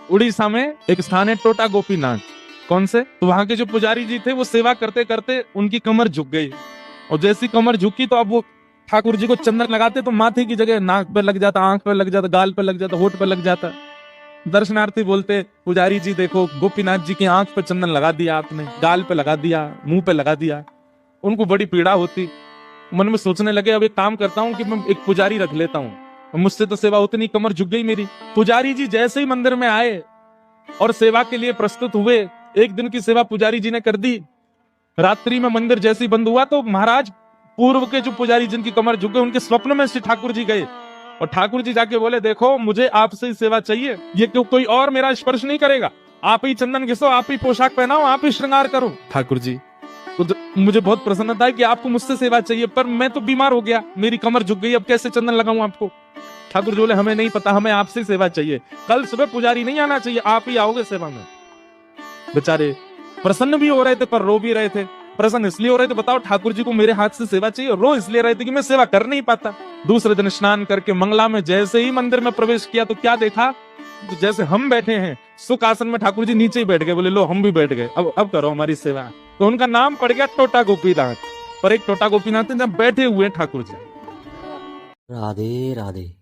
उड़ीसा में एक स्थान है टोटा गोपीनाथ। कौन से? तो वहां के जो पुजारी जी थे वो सेवा करते करते उनकी कमर झुक गई, और जैसी कमर झुकी तो अब वो ठाकुर जी को चंदन लगाते तो माथे की जगह नाक पे लग जाता, आंख पे लग जाता, गाल पे लग जाता, होठ पे लग जाता। दर्शनार्थी बोलते, पुजारी जी देखो गोपीनाथ जी की आंख पे चंदन लगा दिया आपने, गाल पे लगा दिया, मुंह पे लगा दिया। उनको बड़ी पीड़ा होती। मन में सोचने लगे अब एक काम करता हूँ कि मैं एक पुजारी रख लेता हूँ, मुझसे तो सेवा उतनी, कमर झुक गई मेरी। पुजारी जी जैसे ही मंदिर में आए और सेवा के लिए प्रस्तुत हुए, एक दिन की सेवा पुजारी जी ने कर दी। रात्रि में मंदिर जैसे ही बंद हुआ तो महाराज पूर्व के जो पुजारी जिनकी कमर झुक गई, उनके स्वप्न में श्री ठाकुर जी गए, और ठाकुर जी जाके बोले देखो मुझे आपसे ही सेवा चाहिए, ये कोई और मेरा स्पर्श नहीं करेगा, आप ही चंदन घिसो, आप ही पोशाक पहनाओ, आप ही श्रृंगार करो। ठाकुर जी तो मुझे बहुत प्रसन्नता है कि आपको मुझसे सेवा चाहिए, पर मैं तो बीमार हो गया, मेरी कमर झुक गई, अब कैसे चंदन लगाऊं आपको? ठाकुर जी बोले हमें नहीं पता, हमें आपसे सेवा चाहिए, कल सुबह पुजारी नहीं आना चाहिए, आप ही आओगे सेवा में। बेचारे प्रसन्न भी हो रहे थे पर रो भी रहे थे। प्रसन्न इसलिए हो रहे थे, बताओ ठाकुर जी को मेरे हाथ से सेवा चाहिए, और रो इसलिए रहे थे कि मैं सेवा कर नहीं पाता। दूसरे दिन स्नान करके मंगला में जैसे ही मंदिर में प्रवेश किया तो क्या देखा, तो जैसे हम बैठे हैं सुख आसन में, ठाकुर जी नीचे ही बैठ गए, बोले लो हम भी बैठ गए, अब करो हमारी सेवा। तो उनका नाम पड़ गया टोटा गोपीनाथ। पर एक टोटा गोपीनाथ जब बैठे हुए ठाकुर जी। राधे राधे।